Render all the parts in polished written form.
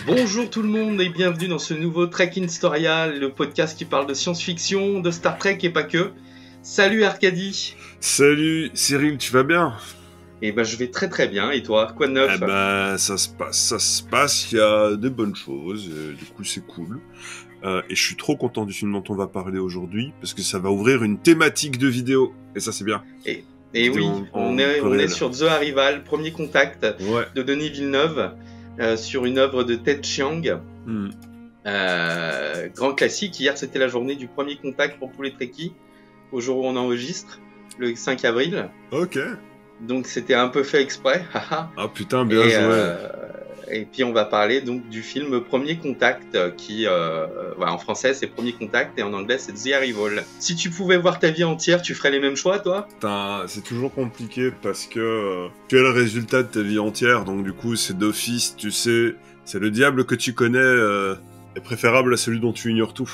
Bonjour tout le monde et bienvenue dans ce nouveau Trek Historia, le podcast qui parle de science-fiction, de Star Trek et pas que. Salut Arcadie. Salut Cyril, tu vas bien? Eh ben je vais très très bien, et toi, quoi de neuf? Eh ben ça se passe, il y a des bonnes choses, du coup c'est cool. Et je suis trop content du film dont on va parler aujourd'hui, parce que ça va ouvrir une thématique de vidéo, et ça c'est bien. Et oui, on est sur The Arrival, premier contact de Denis Villeneuve, sur une œuvre de Ted Chiang. Grand classique, hier c'était la journée du premier contact pour tous les Trekkies, au jour où on enregistre, le 5 avril. Ok. Donc c'était un peu fait exprès. Ah putain, bien joué. Et puis on va parler donc du film Premier Contact qui, en français c'est Premier Contact et en anglais c'est The Arrival. Si tu pouvais voir ta vie entière, tu ferais les mêmes choix, toi? Putain, c'est toujours compliqué parce que tu es le résultat de ta vie entière, donc du coup c'est d'office, tu sais, c'est le diable que tu connais est préférable à celui dont tu ignores tout.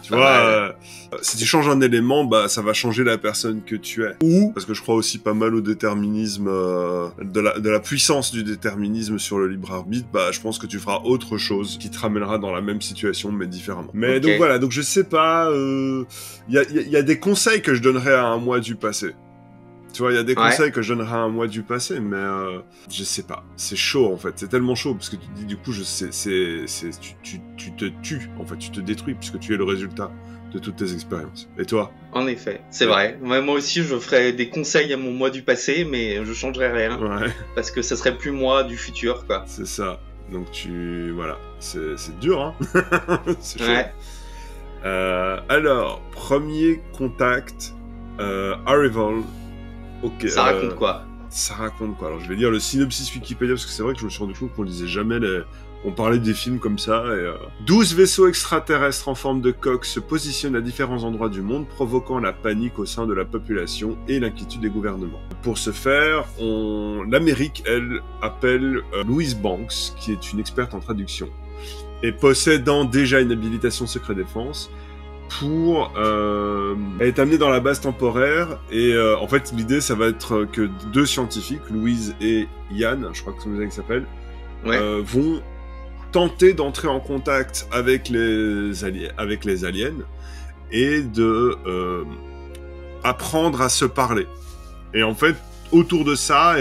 Tu vois, si tu changes un élément, bah ça va changer la personne que tu es. Ou, parce que je crois aussi pas mal au déterminisme, de la puissance du déterminisme sur le libre arbitre, bah je pense que tu feras autre chose qui te ramènera dans la même situation mais différemment. Mais donc voilà, donc je sais pas, y a des conseils que je donnerais à un moi du passé. Tu vois, il y a des conseils que je donnerais à un moi du passé, mais je sais pas. C'est chaud, en fait. C'est tellement chaud, parce que tu dis, du coup, tu te tues, en fait. Tu te détruis, puisque tu es le résultat de toutes tes expériences. Et toi? En effet, c'est vrai. Moi aussi, je ferais des conseils à mon moi du passé, mais je changerais rien. Parce que ça serait plus moi du futur, quoi. C'est ça. Donc voilà. C'est dur, hein. C'est chaud. Alors, premier contact, Arrival. Okay, ça raconte quoi? Ça raconte quoi? Alors je vais lire le synopsis Wikipédia parce que c'est vrai que je me suis rendu compte qu'on lisait jamais on parlait des films comme ça. 12 vaisseaux extraterrestres en forme de coque se positionnent à différents endroits du monde, provoquant la panique au sein de la population et l'inquiétude des gouvernements. Pour ce faire, l'Amérique, elle, appelle Louise Banks, qui est une experte en traduction, et possédant déjà une habilitation secret défense, elle est amenée dans la base temporaire et en fait l'idée ça va être que deux scientifiques, Louise et Yann, je crois que c'est comme ça qu'ils s'appellent, vont tenter d'entrer en contact avec les aliens et de apprendre à se parler. Et en fait autour de ça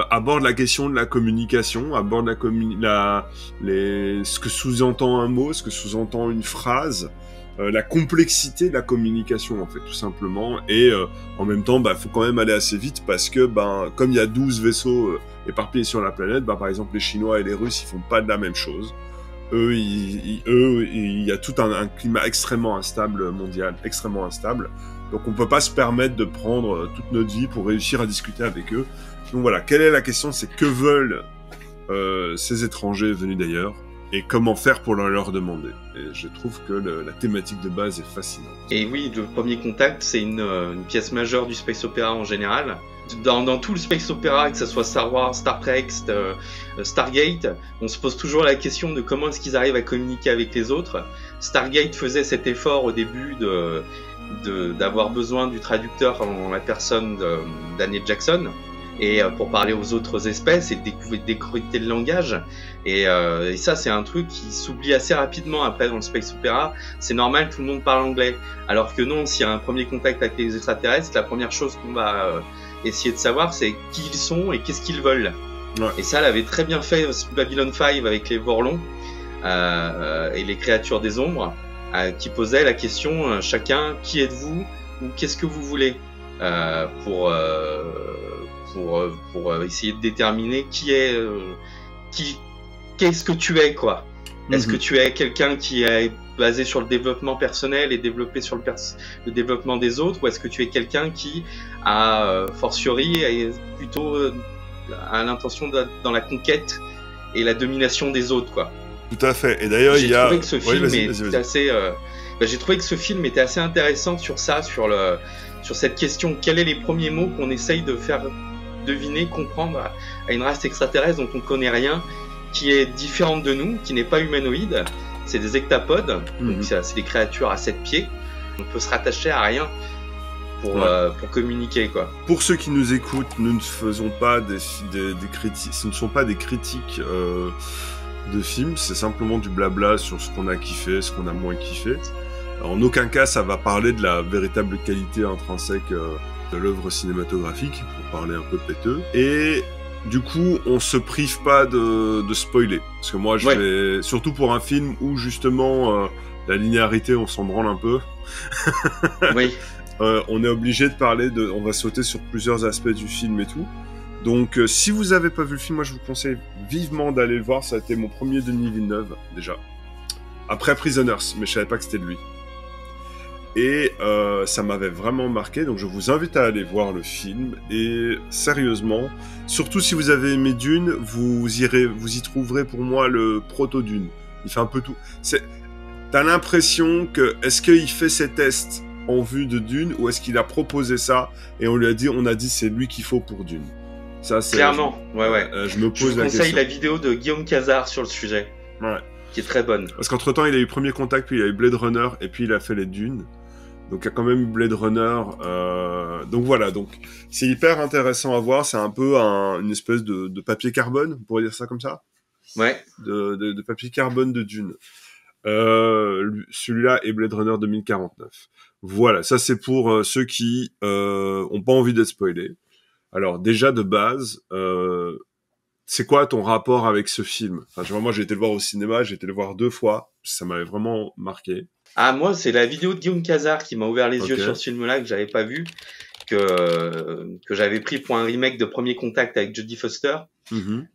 aborde la question de la communication, aborde ce que sous-entend un mot, ce que sous-entend une phrase, la complexité de la communication en fait tout simplement, et en même temps faut quand même aller assez vite parce que comme il y a 12 vaisseaux éparpillés sur la planète, par exemple les Chinois et les Russes ils font pas de la même chose. Eux il y a tout un climat extrêmement instable mondial, extrêmement instable, donc on peut pas se permettre de prendre toute notre vie pour réussir à discuter avec eux. Donc voilà, quelle est la question, c'est que veulent ces étrangers venus d'ailleurs et comment faire pour leur demander. Et je trouve que la thématique de base est fascinante. Et oui, le Premier Contact, c'est une pièce majeure du space opéra en général. Dans tout le space opéra, que ce soit Star Wars, Star Trek, Stargate, on se pose toujours la question de comment est-ce qu'ils arrivent à communiquer avec les autres. Stargate faisait cet effort au début d'avoir besoin du traducteur en la personne d'Annette Jackson, et pour parler aux autres espèces et décrypter le langage, et ça c'est un truc qui s'oublie assez rapidement après dans le space opéra. C'est normal, tout le monde parle anglais, alors que non, s'il y a un premier contact avec les extraterrestres, la première chose qu'on va essayer de savoir c'est qui ils sont et qu'est-ce qu'ils veulent. Et ça elle avait très bien fait Babylon 5 avec les Vorlons et les créatures des ombres, qui posaient la question chacun, qui êtes-vous ou qu'est-ce que vous voulez, pour essayer de déterminer qu'est-ce que tu es, quoi. Est-ce que tu es quelqu'un qui est basé sur le développement personnel et développé sur le développement des autres, ou est-ce que tu es quelqu'un qui a fortiori est plutôt a l'intention dans la conquête et la domination des autres, quoi. Tout à fait. Et d'ailleurs j'ai trouvé que ce film était assez intéressant sur ça, sur cette question, quels sont les premiers mots qu'on essaye de faire deviner, comprendre à une race extraterrestre dont on ne connaît rien, qui est différente de nous, qui n'est pas humanoïde. C'est des ectapodes, donc c'est des créatures à 7 pieds. On peut se rattacher à rien pour communiquer, quoi. Pour ceux qui nous écoutent, nous ne faisons pas des critiques, ce ne sont pas des critiques de film, c'est simplement du blabla sur ce qu'on a kiffé, ce qu'on a moins kiffé. En aucun cas, ça va parler de la véritable qualité intrinsèque de l'œuvre cinématographique, pour parler un peu péteux. Et du coup, on se prive pas de spoiler. Parce que moi, surtout pour un film où justement la linéarité, on s'en branle un peu. Oui. On est obligé de parler on va sauter sur plusieurs aspects du film et tout. Donc, si vous avez pas vu le film, moi je vous conseille vivement d'aller le voir. Ça a été mon premier Denis Villeneuve, déjà. Après Prisoners, mais je savais pas que c'était de lui. Et ça m'avait vraiment marqué, donc je vous invite à aller voir le film. Et sérieusement, surtout si vous avez aimé Dune, vous y trouverez pour moi le proto-Dune. Il fait un peu tout. T'as l'impression que, est-ce qu'il fait ses tests en vue de Dune, ou est-ce qu'il a proposé ça et on a dit c'est lui qu'il faut pour Dune. Ça, c'est clairement, je me pose la question. Je vous conseille la vidéo de Guillaume Cazard sur le sujet, qui est très bonne. Parce qu'entre-temps, il a eu Premier Contact, puis il a eu Blade Runner, et puis il a fait les Dunes. Donc il y a quand même eu Blade Runner. Donc voilà, donc c'est hyper intéressant à voir. C'est un peu une espèce de papier carbone, on pourrait dire ça comme ça. Ouais. De papier carbone de Dune. Celui-là est Blade Runner 2049. Voilà, ça c'est pour ceux qui ont pas envie d'être spoilés. Alors déjà de base, c'est quoi ton rapport avec ce film? Enfin, moi j'ai été le voir au cinéma, j'ai été le voir 2 fois, ça m'avait vraiment marqué. Ah, moi c'est la vidéo de Guillaume Cazard qui m'a ouvert les yeux sur ce film-là, que j'avais pas vu, que j'avais pris pour un remake de Premier Contact avec Jodie Foster. Mm-hmm.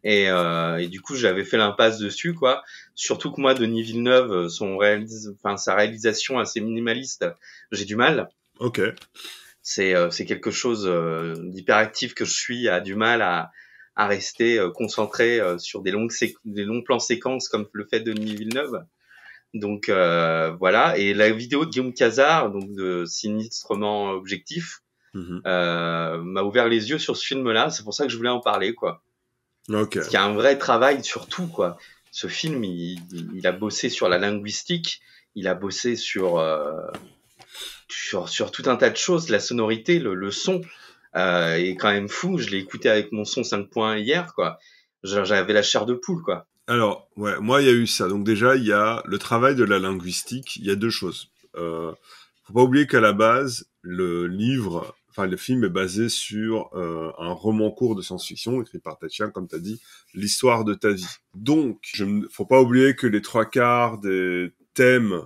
Et du coup j'avais fait l'impasse dessus, quoi. Surtout que moi, Denis Villeneuve, sa réalisation assez minimaliste, j'ai du mal. Ok. C'est quelque chose d'hyperactif que je suis, a du mal à rester concentré sur des longs plans séquences comme le fait Denis Villeneuve. Donc voilà. Et la vidéo de Guillaume Cazard, donc de Sinistrement Objectif, m'a ouvert les yeux sur ce film-là. C'est pour ça que je voulais en parler, quoi. Okay. Parce qu'il y a un vrai travail sur tout, quoi. Ce film, il a bossé sur la linguistique, il a bossé sur tout un tas de choses, la sonorité, le son est quand même fou. Je l'ai écouté avec mon son 5.1 hier, quoi. J'avais la chair de poule, quoi. Alors, ouais, moi, il y a eu ça. Donc déjà, il y a le travail de la linguistique. Il y a 2 choses. Faut pas oublier qu'à la base, le film est basé sur un roman court de science-fiction écrit par Tatien, comme t'as dit, l'histoire de ta vie. Donc, faut pas oublier que les 3/4 des thèmes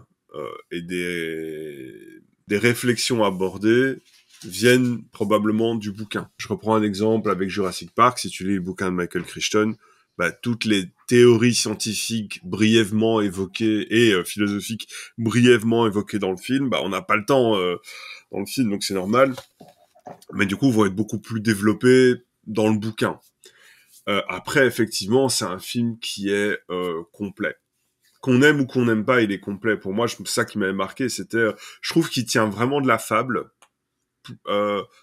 et des réflexions abordées viennent probablement du bouquin. Je reprends un exemple avec Jurassic Park. Si tu lis le bouquin de Michael Crichton, toutes les théories scientifiques brièvement évoquées et philosophiques brièvement évoquées dans le film, on n'a pas le temps dans le film, donc c'est normal. Mais du coup, vont être beaucoup plus développées dans le bouquin. Après, effectivement, c'est un film qui est complet. Qu'on aime ou qu'on n'aime pas, il est complet. Pour moi, ça qui m'avait marqué, c'était... je trouve qu'il tient vraiment de la fable.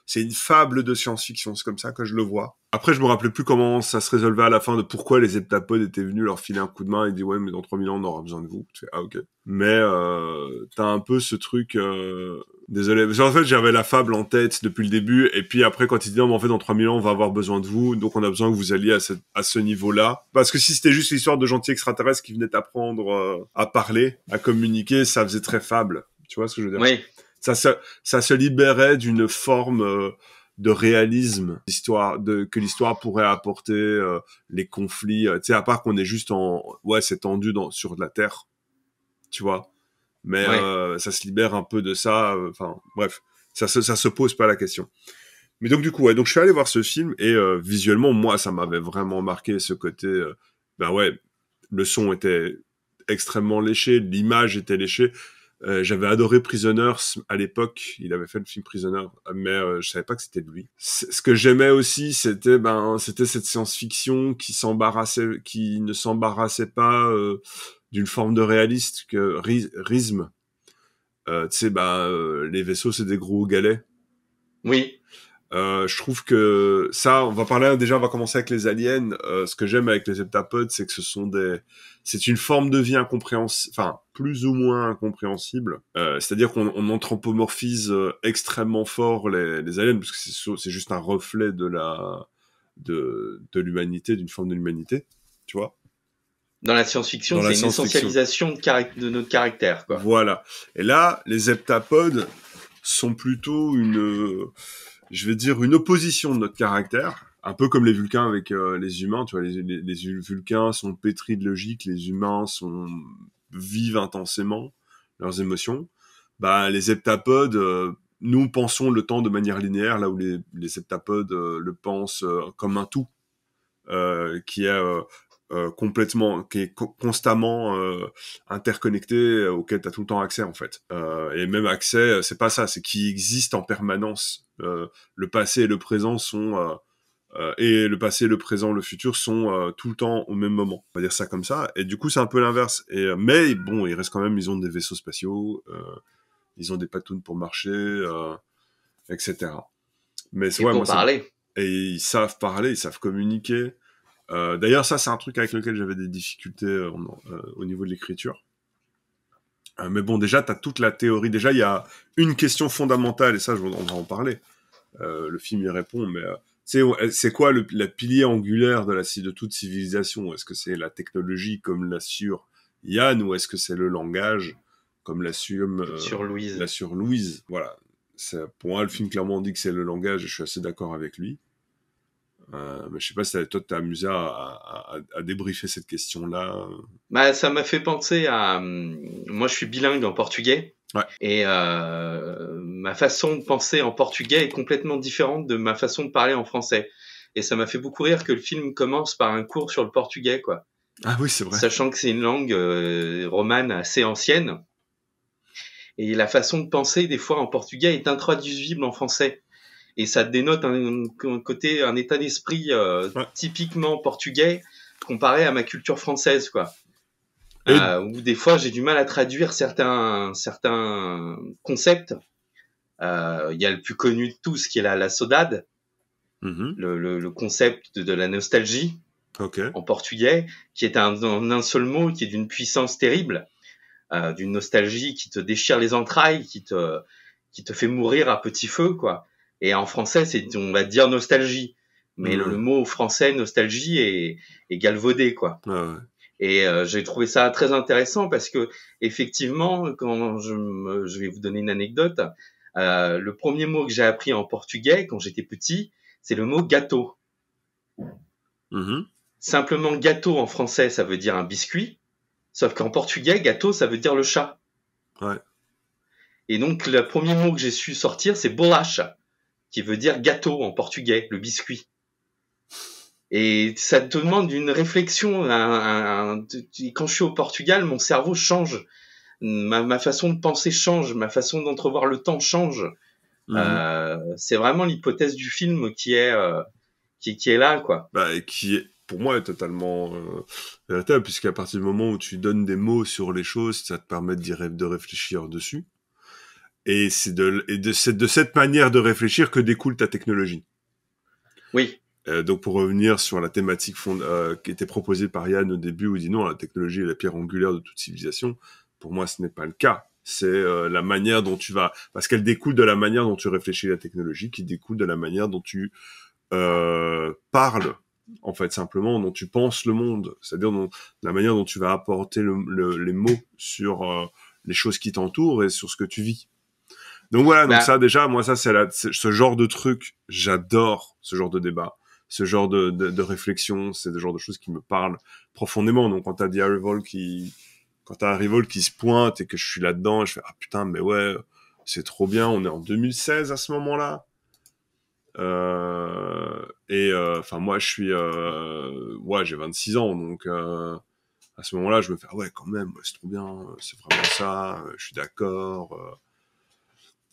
C'est une fable de science-fiction, c'est comme ça que je le vois. Après, je me rappelais plus comment ça se résolvait à la fin de pourquoi les heptapodes étaient venus leur filer un coup de main et dit ouais, mais dans 3000 ans, on aura besoin de vous. Tu fais, ah, ok. Mais t'as un peu ce truc... Désolé, parce qu'en fait, j'avais la fable en tête depuis le début, et puis après, quand il dit non, mais en fait, dans 3000 ans, on va avoir besoin de vous, donc on a besoin que vous alliez à ce niveau-là. Parce que si c'était juste l'histoire de gentils extraterrestres qui venaient apprendre à parler, à communiquer, ça faisait très fable. Tu vois ce que je veux dire? Oui. Ça se libérait d'une forme de réalisme, que l'histoire pourrait apporter, les conflits, tu sais, à part qu'on est juste c'est tendu sur de la terre, tu vois. Mais ça se libère un peu de ça, bref, ça se pose pas la question. Mais donc du coup, donc je suis allé voir ce film et visuellement, moi, ça m'avait vraiment marqué ce côté, le son était extrêmement léché, l'image était léchée. J'avais adoré Prisoners à l'époque, il avait fait le film Prisoners, mais je savais pas que c'était de lui. Ce que j'aimais aussi, c'était cette science-fiction qui ne s'embarrassait pas d'une forme de réaliste que rythme. Tu sais, les vaisseaux, c'est des gros galets. Oui. Je trouve que ça, on va commencer avec les aliens. Ce que j'aime avec les heptapodes, c'est que c'est une forme de vie incompréhensible, enfin, plus ou moins incompréhensible. C'est-à-dire qu'on anthropomorphise extrêmement fort les aliens, parce que c'est juste un reflet de l'humanité, d'une forme de l'humanité, tu vois. Dans la science-fiction, c'est une essentialisation de notre caractère, quoi. Voilà. Et là, les heptapodes sont plutôt je vais dire, une opposition de notre caractère. Un peu comme les Vulcains avec les humains, tu vois, les Vulcains sont pétris de logique, les humains vivent intensément leurs émotions. Bah, les heptapodes, nous pensons le temps de manière linéaire, là où les heptapodes le pensent comme un tout, qui est constamment interconnecté, auquel tu as tout le temps accès en fait. Et même accès, c'est pas ça, c'est qui existe en permanence. Le passé et le présent sont et le passé, le présent, le futur sont tout le temps au même moment. On va dire ça comme ça. Et du coup, c'est un peu l'inverse. Mais bon, ils restent quand même, ils ont des vaisseaux spatiaux, ils ont des patounes pour marcher, etc. Mais et pour parler. Et ils savent parler, ils savent communiquer. D'ailleurs, ça, c'est un truc avec lequel j'avais des difficultés au niveau de l'écriture. Mais bon, déjà, tu as toute la théorie. Déjà, il y a une question fondamentale, et ça, on va en parler. Le film y répond, mais c'est quoi la pilier angulaire de toute civilisation? Est-ce que c'est la technologie, comme l'assure Yann, ou est-ce que c'est le langage, comme l'assure Louise? Voilà. Pour moi, le film clairement dit que c'est le langage, et je suis assez d'accord avec lui. Mais je sais pas si toi t'es amusé à débriefer cette question-là. Bah, ça m'a fait penser à... Moi, je suis bilingue en portugais. Ouais. Et ma façon de penser en portugais est complètement différente de ma façon de parler en français. Et ça m'a fait beaucoup rire que le film commence par un cours sur le portugais, quoi. Ah oui, c'est vrai. Sachant que c'est une langue romane assez ancienne. Et la façon de penser, des fois, en portugais est intraduisible en français. Et ça dénote un état d'esprit typiquement portugais comparé à ma culture française, quoi. Où des fois j'ai du mal à traduire certains concepts. Il y a le plus connu de tous qui est la saudade, le concept de la nostalgie en portugais, qui est un seul mot, qui est d'une puissance terrible, d'une nostalgie qui te déchire les entrailles, qui te fait mourir à petit feu, quoi. Et en français, on va dire nostalgie. Mais le mot français, nostalgie, est galvaudé, quoi. Ah ouais. Et j'ai trouvé ça très intéressant parce que, effectivement, quand je vais vous donner une anecdote, le premier mot que j'ai appris en portugais quand j'étais petit, c'est le mot gâteau. Simplement, gâteau en français, ça veut dire un biscuit. Sauf qu'en portugais, gâteau, ça veut dire le chat. Ouais. Et donc, le premier mot que j'ai su sortir, c'est bolacha, qui veut dire gâteau en portugais, le biscuit. Et ça te demande une réflexion. Quand je suis au Portugal, mon cerveau change. Ma façon de penser change. Ma façon d'entrevoir le temps change. C'est vraiment l'hypothèse du film qui est là, quoi. Bah, et qui est, pour moi, est totalement véritable, puisqu'à partir du moment où tu donnes des mots sur les choses, ça te permet de réfléchir dessus. Et c'est de cette manière de réfléchir que découle ta technologie. Oui. Donc pour revenir sur la thématique qui était proposée par Yann au début, où il dit non, la technologie est la pierre angulaire de toute civilisation. Pour moi, ce n'est pas le cas. C'est la manière dont parce qu'elle découle de la manière dont tu réfléchis la technologie, qui découle de la manière dont tu parles, en fait, simplement, dont tu penses le monde. C'est-à-dire la manière dont tu vas apporter les mots sur les choses qui t'entourent et sur ce que tu vis. Donc voilà, donc ça déjà, moi ça c'est ce genre de truc, j'adore ce genre de débat. Ce genre de réflexion, c'est le genre de choses qui me parlent profondément. Donc quand t'as un Revolt qui se pointe et que je suis là-dedans, je fais ah putain mais ouais, c'est trop bien. On est en 2016 à ce moment-là. Enfin moi je suis j'ai 26 ans donc à ce moment-là je me fais ah ouais quand même, ouais, c'est trop bien, c'est vraiment ça. Je suis d'accord.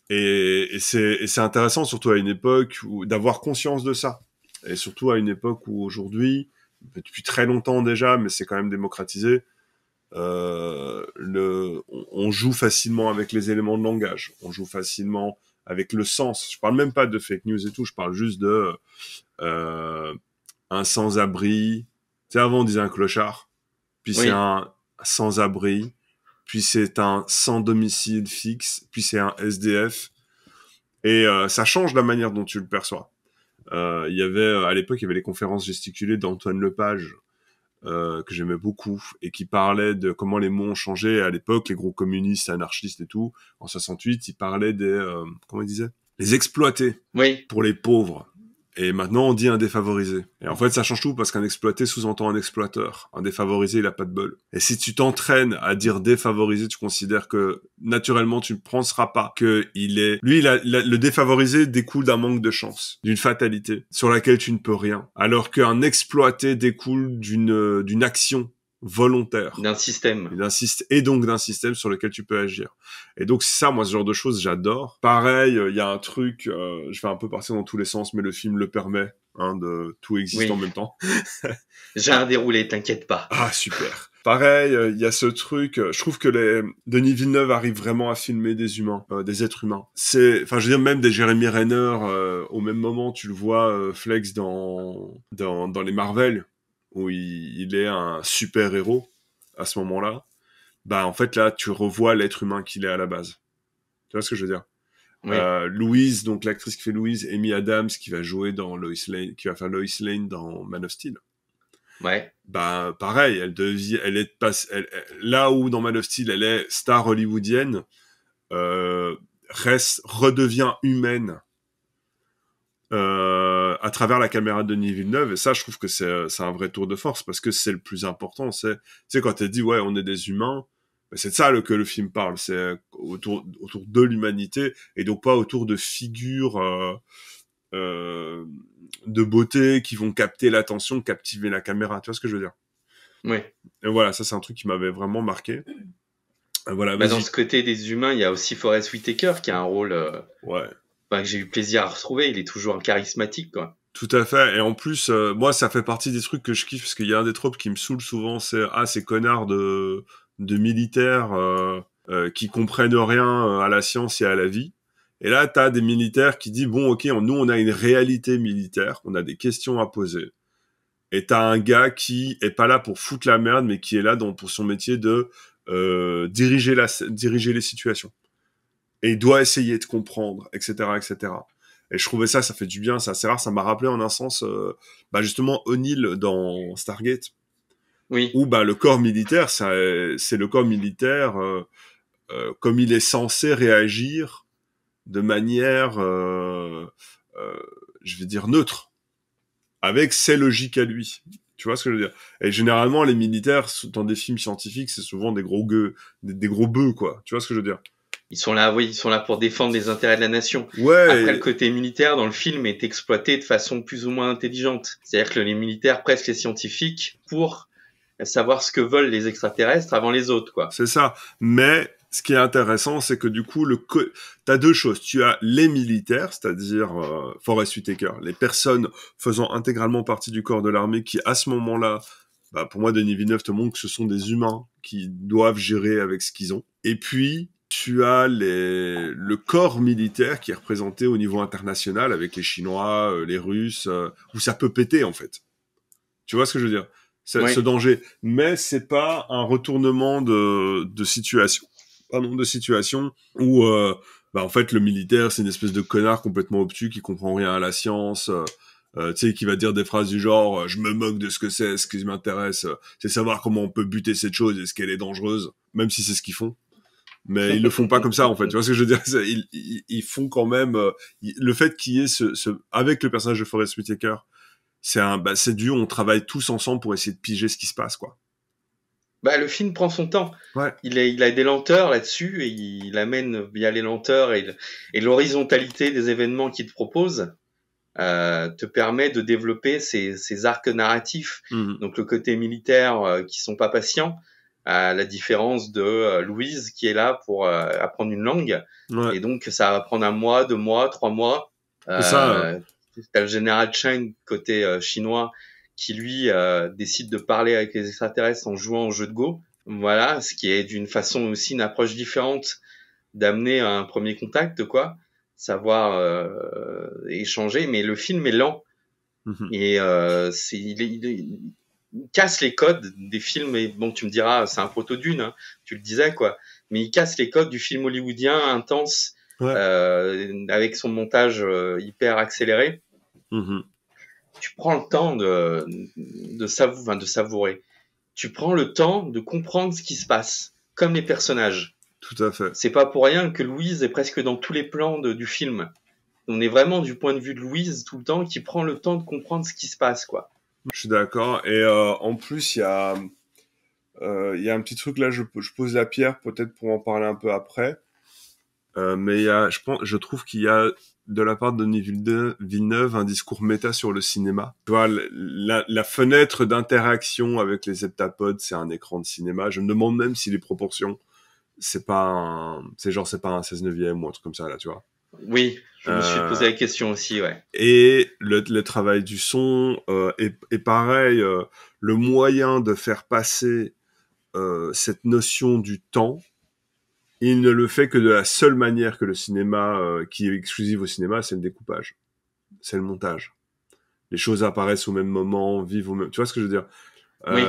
Et c'est intéressant surtout à une époque d'avoir conscience de ça. Et surtout à une époque où aujourd'hui, depuis très longtemps déjà, mais c'est quand même démocratisé, on joue facilement avec les éléments de langage, on joue facilement avec le sens. Je parle même pas de fake news et tout, je parle juste de un sans-abri. Tu sais, avant on disait un clochard, puis c'est un sans-abri, puis c'est un sans domicile fixe, puis c'est un SDF. Et ça change la manière dont tu le perçois. À l'époque, il y avait les conférences gesticulées d'Antoine Lepage, que j'aimais beaucoup, et qui parlait de comment les mots ont changé à l'époque, les gros communistes, anarchistes et tout. En 68, il parlait des... comment il disait ? Les exploités, Oui. pour les pauvres. Et maintenant, on dit un défavorisé. Et en fait, ça change tout parce qu'un exploité sous-entend un exploiteur. Un défavorisé, il a pas de bol. Et si tu t'entraînes à dire défavorisé, tu considères que, naturellement, tu ne penseras pas que il est... Lui, le défavorisé découle d'un manque de chance, d'une fatalité, sur laquelle tu ne peux rien. Alors qu'un exploité découle d'une action volontaire. D'un système. Et donc d'un système sur lequel tu peux agir. Et donc c'est ça, moi, ce genre de choses, j'adore. Pareil, il y a un truc, je vais un peu partir dans tous les sens, mais le film le permet, de tout exister en même temps. J'ai un déroulé, t'inquiète pas. Ah, super. Pareil, il y a ce truc, je trouve que Denis Villeneuve arrive vraiment à filmer des humains, des êtres humains. Je veux dire, même des Jeremy Renner, au même moment, tu le vois, flex dans les Marvel, où il est un super-héros à ce moment-là, en fait, là, tu revois l'être humain qu'il est à la base. Tu vois ce que je veux dire ? Oui. Louise, donc l'actrice qui fait Louise, Amy Adams, qui va jouer dans qui va faire Lois Lane dans Man of Steel. Ouais. Pareil, là où dans Man of Steel, elle est star hollywoodienne, redevient humaine à travers la caméra de Denis Villeneuve, et ça, je trouve que c'est un vrai tour de force, parce que c'est le plus important. Tu sais, quand elle dit, ouais, on est des humains, c'est de ça que le film parle, c'est autour de l'humanité, et donc pas autour de figures de beauté qui vont capter l'attention, captiver la caméra. Tu vois ce que je veux dire ? Oui. Et voilà, ça, c'est un truc qui m'avait vraiment marqué. Voilà, dans ce côté des humains, il y a aussi Forest Whitaker qui a un rôle... Ouais. Que j'ai eu plaisir à retrouver, il est toujours charismatique, quoi. Tout à fait, et en plus, moi, ça fait partie des trucs que je kiffe, parce qu'il y a un des tropes qui me saoule souvent, c'est ces connards de militaires qui comprennent rien à la science et à la vie. Et là, t'as des militaires qui disent, bon, ok, nous, on a une réalité militaire, on a des questions à poser. Et t'as un gars qui est pas là pour foutre la merde, mais qui est là pour son métier de diriger les situations. Et il doit essayer de comprendre, etc., etc. Et je trouvais ça fait du bien, c'est assez rare. Ça m'a rappelé en un sens, justement, O'Neill dans Stargate. Oui. Où le corps militaire, c'est le corps militaire comme il est censé réagir de manière, je vais dire, neutre, avec ses logiques à lui. Tu vois ce que je veux dire ? Et généralement, les militaires, dans des films scientifiques, c'est souvent des gros bœufs, quoi. Tu vois ce que je veux dire ? Ils sont là pour défendre les intérêts de la nation. Ouais. Après, le côté militaire dans le film est exploité de façon plus ou moins intelligente. C'est-à-dire que les militaires pressent les scientifiques pour savoir ce que veulent les extraterrestres avant les autres, quoi. C'est ça. Mais ce qui est intéressant, c'est que du coup, t'as deux choses. Tu as les militaires, c'est-à-dire Forest Whitaker, les personnes faisant intégralement partie du corps de l'armée qui, à ce moment-là, pour moi, Denis Villeneuve te montre que ce sont des humains qui doivent gérer avec ce qu'ils ont. Et puis, tu as le corps militaire qui est représenté au niveau international avec les Chinois, les Russes, où ça peut péter, en fait. Tu vois ce que je veux dire ? Oui. Ce danger. Mais c'est pas un retournement de situation. De situation où, en fait, le militaire, c'est une espèce de connard complètement obtus qui comprend rien à la science, tu sais, qui va dire des phrases du genre, je me moque de ce que c'est, ce qui m'intéresse, c'est savoir comment on peut buter cette chose, est-ce qu'elle est dangereuse, même si c'est ce qu'ils font. Mais ils le font pas comme ça, en fait. Tu vois ce que je veux dire ? Ils font quand même, le fait qu'il y ait avec le personnage de Forest Whitaker, c'est dû, on travaille tous ensemble pour essayer de piger ce qui se passe, quoi. Le film prend son temps. Ouais. Il a des lenteurs là-dessus et il amène via les lenteurs et l'horizontalité des événements qu'il te propose te permet de développer ces arcs narratifs. Mmh. Donc le côté militaire qui sont pas patients, à la différence de Louise qui est là pour apprendre une langue. Ouais. Et donc ça va prendre 1 mois, 2 mois, 3 mois. T'as le général Chen côté chinois qui lui décide de parler avec les extraterrestres en jouant au jeu de Go. Voilà, ce qui est d'une façon aussi une approche différente d'amener un premier contact, quoi. Savoir échanger, mais le film est lent. Mmh. Et il casse les codes des films, et bon, tu me diras, c'est un proto-Dune, hein, tu le disais, quoi. Mais il casse les codes du film hollywoodien intense, ouais. Avec son montage hyper accéléré. Mmh. Tu prends le temps de savourer. tu prends le temps de comprendre ce qui se passe, comme les personnages. Tout à fait. C'est pas pour rien que Louise est presque dans tous les plans du film. On est vraiment du point de vue de Louise tout le temps, qui prend le temps de comprendre ce qui se passe, quoi. Je suis d'accord. Et en plus, il y a un petit truc là, je pose la pierre peut-être pour en parler un peu après. Mais je trouve qu'il y a de la part de Denis Villeneuve un discours méta sur le cinéma. Tu vois, la fenêtre d'interaction avec les heptapodes, c'est un écran de cinéma. Je me demande même si les proportions, c'est pas un 16/9 ou un truc comme ça là, tu vois. Oui, je me suis posé la question aussi, ouais. Et le travail du son est pareil. Le moyen de faire passer cette notion du temps, il ne le fait que de la seule manière que le cinéma, qui est exclusive au cinéma, c'est le découpage, c'est le montage. Les choses apparaissent au même moment, vivent au même. Tu vois ce que je veux dire? Oui.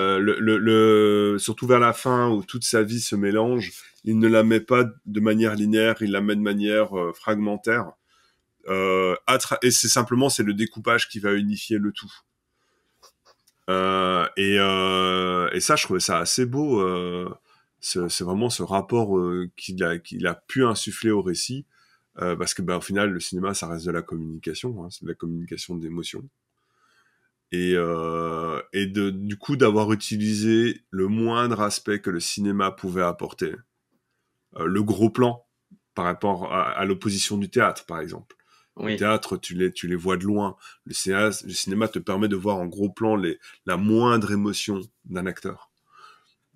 Surtout vers la fin où toute sa vie se mélange, il ne la met pas de manière linéaire, il la met de manière fragmentaire. Et c'est le découpage qui va unifier le tout. Et ça, je trouvais ça assez beau. C'est vraiment ce rapport qu'il a pu insuffler au récit, parce que au final, le cinéma, ça reste de la communication, hein, c'est de la communication d'émotions. Et du coup, d'avoir utilisé le moindre aspect que le cinéma pouvait apporter. Le gros plan, par rapport à l'opposition du théâtre, par exemple. Oui. Le théâtre, tu les vois de loin. Le cinéma te permet de voir en gros plan la moindre émotion d'un acteur.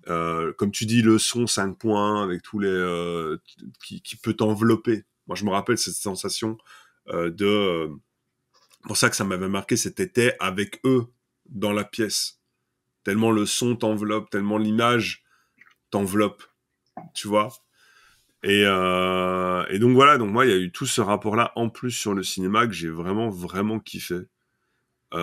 Comme tu dis, le son 5 points avec tous les qui peut t'envelopper. Moi, je me rappelle cette sensation pour ça que ça m'avait marqué, c'était avec eux dans la pièce. Tellement le son t'enveloppe, tellement l'image t'enveloppe, tu vois. Et donc voilà, donc moi il y a eu tout ce rapport-là en plus sur le cinéma que j'ai vraiment vraiment kiffé. Et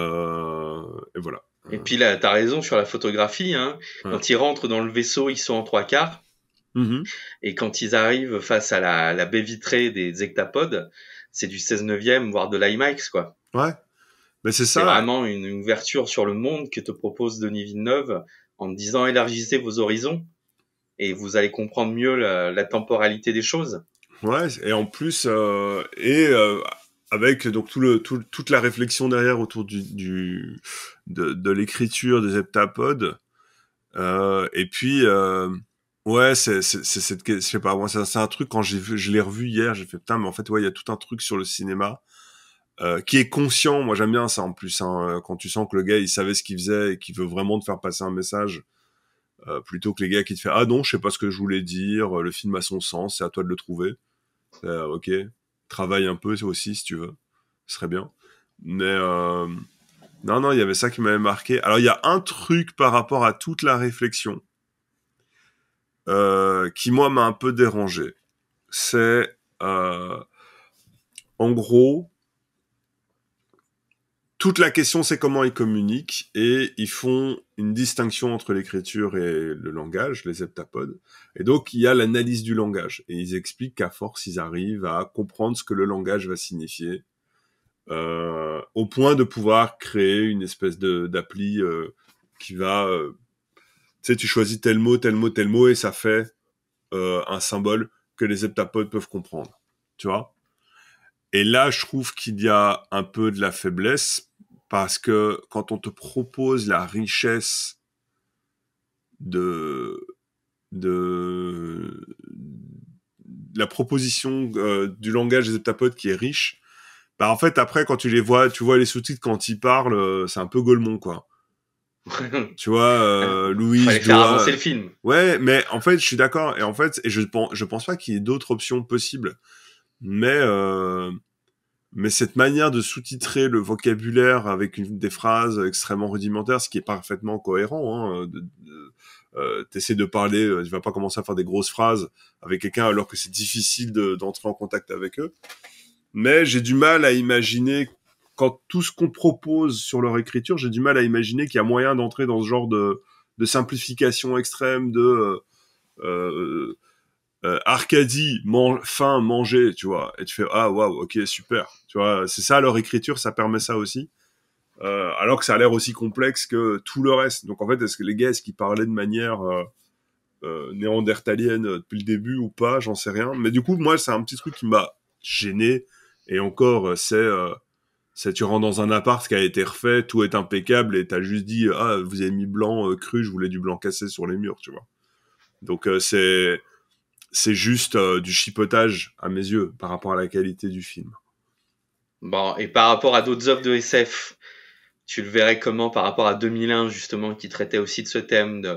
voilà. Et puis là, t'as raison sur la photographie. Hein. Ouais. Quand ils rentrent dans le vaisseau, ils sont en 3/4. Mm-hmm. Et quand ils arrivent face à la baie vitrée des hectapodes, c'est du 16/9, voire de l'IMAX, quoi. Ouais, mais c'est ça. C'est vraiment une ouverture sur le monde que te propose Denis Villeneuve en te disant élargissez vos horizons et vous allez comprendre mieux la temporalité des choses. Ouais, et en plus, avec donc toute la réflexion derrière autour de l'écriture des heptapodes, et puis ouais, c'est je sais pas, moi c'est un truc quand je l'ai revu hier, j'ai fait putain, mais en fait ouais, il y a tout un truc sur le cinéma qui est conscient. Moi j'aime bien ça en plus, hein, quand tu sens que le gars il savait ce qu'il faisait et qu'il veut vraiment te faire passer un message. Plutôt que les gars qui te font ah non, je sais pas ce que je voulais dire, le film a son sens, c'est à toi de le trouver. Ok, travaille un peu aussi si tu veux, ce serait bien. Mais non, il y avait ça qui m'avait marqué. Alors il y a un truc par rapport à toute la réflexion qui moi m'a un peu dérangé. C'est en gros toute la question, c'est comment ils communiquent, et ils font une distinction entre l'écriture et le langage, les heptapodes. Et donc, il y a l'analyse du langage. Et ils expliquent qu'à force, ils arrivent à comprendre ce que le langage va signifier, au point de pouvoir créer une espèce d'appli qui va... tu sais, tu choisis tel mot, et ça fait un symbole que les heptapodes peuvent comprendre. Tu vois ? Et là, je trouve qu'il y a un peu de la faiblesse, parce que quand on te propose la richesse de la proposition du langage des heptapodes qui est riche, en fait, après, quand tu vois les sous-titres quand ils parlent, c'est un peu Gaulmont, quoi. Tu vois, Louise fallait faire avancer le film. Ouais, mais en fait, je suis d'accord. Et en fait, je pense pas qu'il y ait d'autres options possibles. Mais cette manière de sous-titrer le vocabulaire avec des phrases extrêmement rudimentaires, ce qui est parfaitement cohérent, hein, t'essaies de parler, tu vas pas commencer à faire des grosses phrases avec quelqu'un alors que c'est difficile d'entrer en contact avec eux. Mais j'ai du mal à imaginer, quand tout ce qu'on propose sur leur écriture, j'ai du mal à imaginer qu'il y a moyen d'entrer dans ce genre de simplification extrême Arcadie, faim, manger, tu vois, et tu fais ah waouh, ok, super, tu vois, c'est ça leur écriture, ça permet ça aussi. alors que ça a l'air aussi complexe que tout le reste. Donc en fait, est-ce que les gars, est-ce qu'ils parlaient de manière néandertalienne depuis le début ou pas, j'en sais rien. Mais du coup, moi, c'est un petit truc qui m'a gêné. Et encore, c'est tu rentres dans un appart qui a été refait, tout est impeccable, et t'as juste dit, ah, vous avez mis blanc cru, je voulais du blanc cassé sur les murs, tu vois. Donc c'est juste du chipotage à mes yeux par rapport à la qualité du film. Bon, et par rapport à d'autres œuvres de SF, tu le verrais comment par rapport à 2001 justement, qui traitait aussi de ce thème du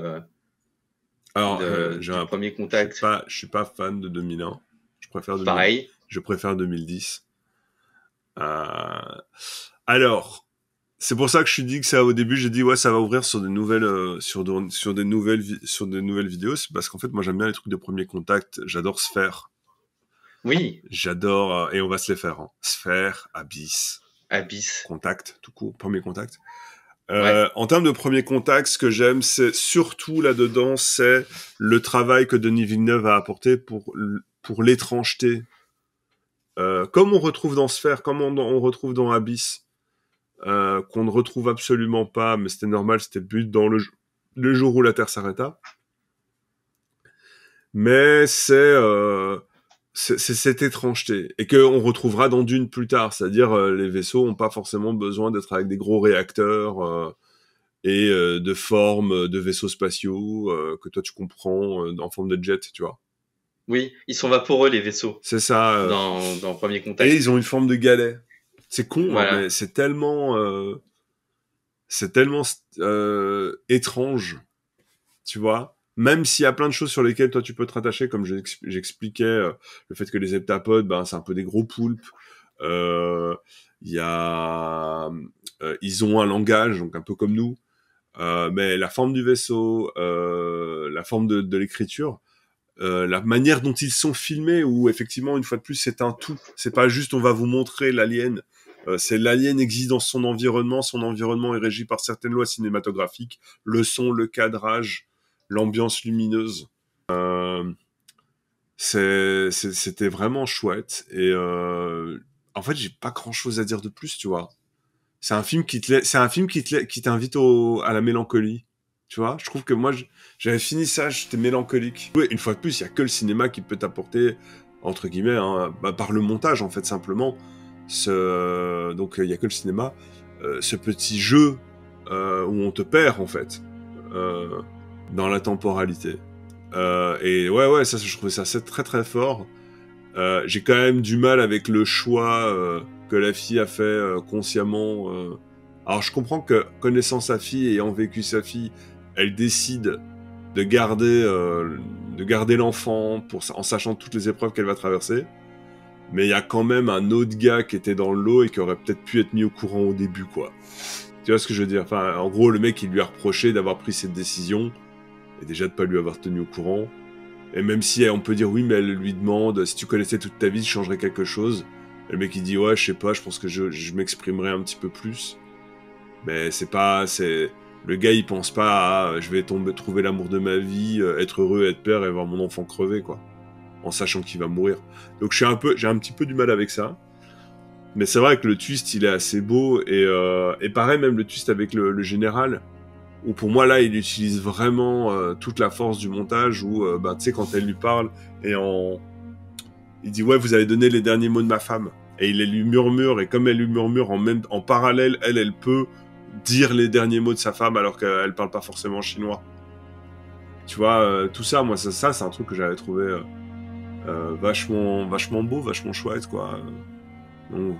premier contact? Je suis pas fan de 2001. Pareil. Je préfère 2010. Alors, c'est pour ça que je suis dit que ça au début, j'ai dit ouais, ça va ouvrir sur des nouvelles sur des nouvelles vidéos. C'est parce qu'en fait, moi j'aime bien les trucs de premier contact. J'adore Sphère. Oui. J'adore et on va se les faire. Hein. Sphère, Abyss. Contact, tout court, premier contact. Ouais. En termes de premier contact, ce que j'aime, c'est surtout là-dedans, c'est le travail que Denis Villeneuve a apporté pour l'étrangeté. Comme on retrouve dans Sphère, comme on retrouve dans Abyss, qu'on ne retrouve absolument pas, mais c'était normal, c'était le but dans le jour où la Terre s'arrêta. Mais c'est cette étrangeté, et qu'on retrouvera dans Dune plus tard, c'est-à-dire les vaisseaux n'ont pas forcément besoin d'être avec des gros réacteurs et de formes de vaisseaux spatiaux que toi tu comprends en forme de jet, tu vois. Oui, ils sont vaporeux les vaisseaux. C'est ça. Dans Premier Contact. Et ils ont une forme de galet. C'est con, voilà. Mais c'est tellement étrange, tu vois. Même s'il y a plein de choses sur lesquelles toi tu peux te rattacher, comme j'expliquais, le fait que les heptapodes, ben c'est un peu des gros poulpes. Ils ont un langage, donc un peu comme nous. Mais la forme du vaisseau, la forme de l'écriture, la manière dont ils sont filmés, où effectivement une fois de plus c'est un tout. C'est pas juste on va vous montrer l'alien. C'est l'alien existe dans son environnement est régi par certaines lois cinématographiques, le son, le cadrage, l'ambiance lumineuse. C'était vraiment chouette et en fait j'ai pas grand chose à dire de plus, tu vois. C'est un film qui t'invite à la mélancolie, tu vois. Je trouve que moi j'avais fini ça, j'étais mélancolique. Oui, une fois de plus, il y a que le cinéma qui peut t'apporter entre guillemets par le montage en fait simplement. Donc il y a que le cinéma, ce petit jeu où on te perd en fait dans la temporalité. Et ouais, ça je trouvais ça très très fort. J'ai quand même du mal avec le choix que la fille a fait consciemment. Alors je comprends que connaissant sa fille et ayant vécu sa fille, elle décide de garder l'enfant en sachant toutes les épreuves qu'elle va traverser. Mais il y a quand même un autre gars qui était dans le lot et qui aurait peut-être pu être mis au courant au début, quoi. Tu vois ce que je veux dire? Enfin, en gros, le mec, il lui a reproché d'avoir pris cette décision et déjà de pas lui avoir tenu au courant. Et même si on peut dire oui, mais elle lui demande si tu connaissais toute ta vie, tu changerais quelque chose. Et le mec, il dit ouais, je sais pas, je pense que je m'exprimerais un petit peu plus. Mais le gars, il pense pas à je vais trouver l'amour de ma vie, être heureux, être père et voir mon enfant crever, quoi. En sachant qu'il va mourir. Donc j'ai un petit peu du mal avec ça. Mais c'est vrai que le twist, il est assez beau. Et pareil, même le twist avec le général, où pour moi, là, il utilise vraiment toute la force du montage, où, tu sais, quand elle lui parle, il dit, ouais, vous avez donné les derniers mots de ma femme. Et il lui murmure, et comme elle lui murmure en parallèle, elle peut dire les derniers mots de sa femme, alors qu'elle parle pas forcément chinois. Tu vois, tout ça, moi, ça c'est un truc que j'avais trouvé... vachement beau, vachement chouette, quoi. Donc,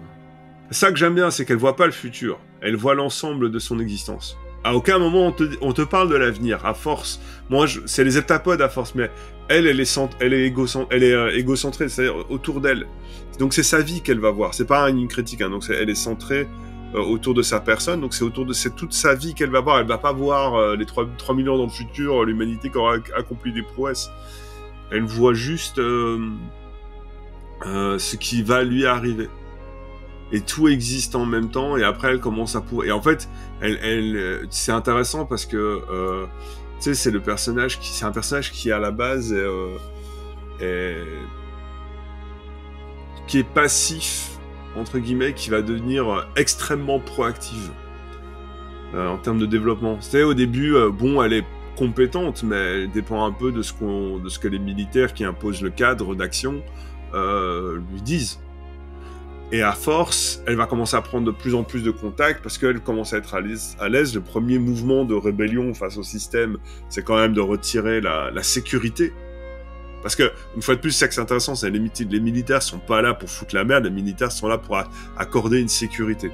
ça que j'aime bien, c'est qu'elle voit pas le futur, elle voit l'ensemble de son existence. À aucun moment on te parle de l'avenir. À force, moi c'est les heptapodes à force, mais elle est égocentrée, c'est-à-dire autour d'elle. Donc c'est sa vie qu'elle va voir. C'est pas une critique, hein. Donc elle est centrée autour de sa personne. Donc c'est toute sa vie qu'elle va voir. Elle va pas voir les 3 millions dans le futur, l'humanité qui aura accompli des prouesses. Elle voit juste ce qui va lui arriver. Et tout existe en même temps, et après elle commence à et en fait, c'est intéressant parce que tu sais, c'est un personnage qui à la base qui est passif entre guillemets, qui va devenir extrêmement proactive. en termes de développement. C'était au début, bon, elle est compétente, mais elle dépend un peu de ce que les militaires qui imposent le cadre d'action lui disent. Et à force, elle va commencer à prendre de plus en plus de contacts parce qu'elle commence à être à l'aise. Le premier mouvement de rébellion face au système, c'est quand même de retirer la sécurité. Parce que, une fois de plus, c'est ça que c'est intéressant, c'est les militaires sont pas là pour foutre la merde, les militaires sont là pour accorder une sécurité.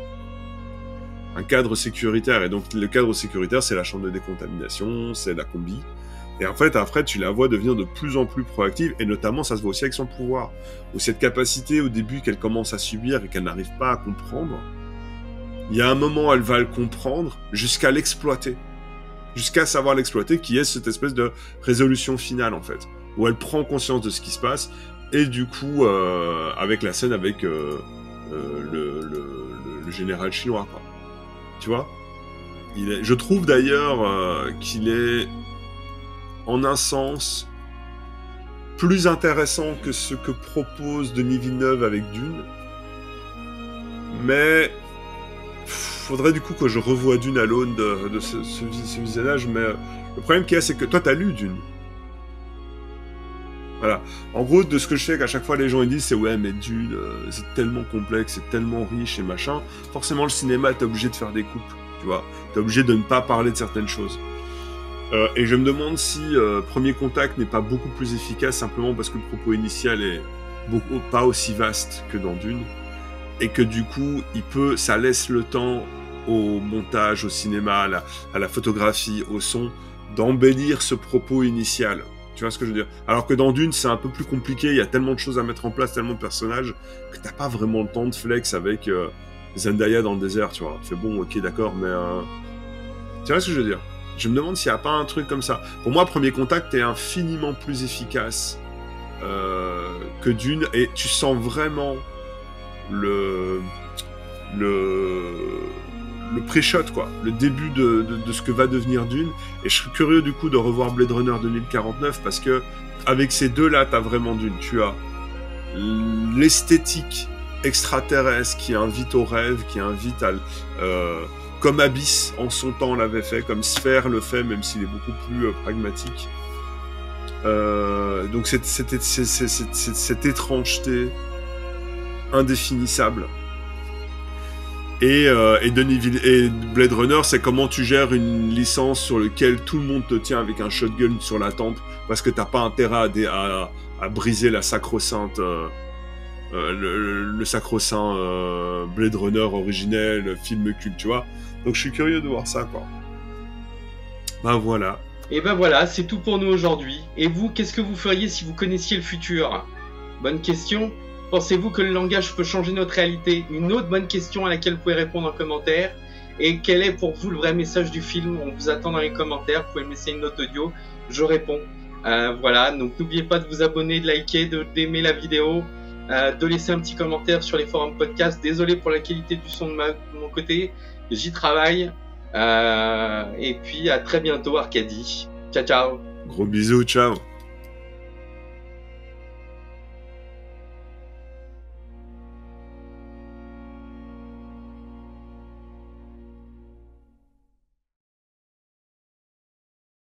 Un cadre sécuritaire. Et donc, le cadre sécuritaire, c'est la chambre de décontamination, c'est la combi. Et en fait, après, tu la vois devenir de plus en plus proactive, et notamment, ça se voit aussi avec son pouvoir. Où cette capacité, au début, qu'elle commence à subir et qu'elle n'arrive pas à comprendre, il y a un moment, elle va le comprendre, jusqu'à l'exploiter. Jusqu'à savoir l'exploiter, qui est cette espèce de résolution finale, en fait. Où elle prend conscience de ce qui se passe, et du coup, avec la scène avec le général chinois, quoi. Tu vois ? Je trouve d'ailleurs qu'il est, en un sens, plus intéressant que ce que propose Denis Villeneuve avec Dune. Mais faudrait du coup que je revoie Dune à l'aune de ce visionnage. Mais le problème qu'il y a, c'est que toi, t'as lu Dune. Voilà. En gros, de ce que je sais, qu'à chaque fois les gens ils disent, c'est ouais, mais Dune, c'est tellement complexe, c'est tellement riche et machin. Forcément, le cinéma, t'es obligé de faire des coupes, tu vois. T'es obligé de ne pas parler de certaines choses. Et je me demande si Premier Contact n'est pas beaucoup plus efficace simplement parce que le propos initial est pas aussi vaste que dans Dune, et que du coup, ça laisse le temps au montage, au cinéma, à la photographie, au son, d'embellir ce propos initial. Tu vois ce que je veux dire ? Alors que dans Dune, c'est un peu plus compliqué, il y a tellement de choses à mettre en place, tellement de personnages, que t'as pas vraiment le temps de flex avec Zendaya dans le désert, tu vois. Tu fais bon, ok, d'accord, mais... Tu vois ce que je veux dire ? Je me demande s'il n'y a pas un truc comme ça. Pour moi, Premier Contact est infiniment plus efficace que Dune, et tu sens vraiment le pré-shot, quoi, le début de ce que va devenir Dune. Et je suis curieux du coup de revoir Blade Runner 2049, parce que avec ces deux-là, t'as vraiment Dune. Tu as l'esthétique extraterrestre qui invite au rêve, qui invite à... comme Abyss en son temps l'avait fait, comme Sphère le fait, même s'il est beaucoup plus pragmatique. Donc cette étrangeté indéfinissable. Et Blade Runner, c'est comment tu gères une licence sur laquelle tout le monde te tient avec un shotgun sur la tempe, parce que t'as pas intérêt à briser la sacro-sainte... le sacro-saint Blade Runner originel, film culte, tu vois. Donc je suis curieux de voir ça, quoi. Ben voilà. Et ben voilà, c'est tout pour nous aujourd'hui. Et vous, qu'est-ce que vous feriez si vous connaissiez le futur ? Bonne question. Pensez-vous que le langage peut changer notre réalité ? Une autre bonne question à laquelle vous pouvez répondre en commentaire. Et quel est pour vous le vrai message du film ? On vous attend dans les commentaires. Vous pouvez me laisser une note audio. Je réponds. Voilà, donc n'oubliez pas de vous abonner, de liker, d'aimer la vidéo. De laisser un petit commentaire sur les forums podcast. Désolé pour la qualité du son de mon côté, j'y travaille. Et puis à très bientôt, Arcadie. Ciao, ciao. Gros bisous, ciao.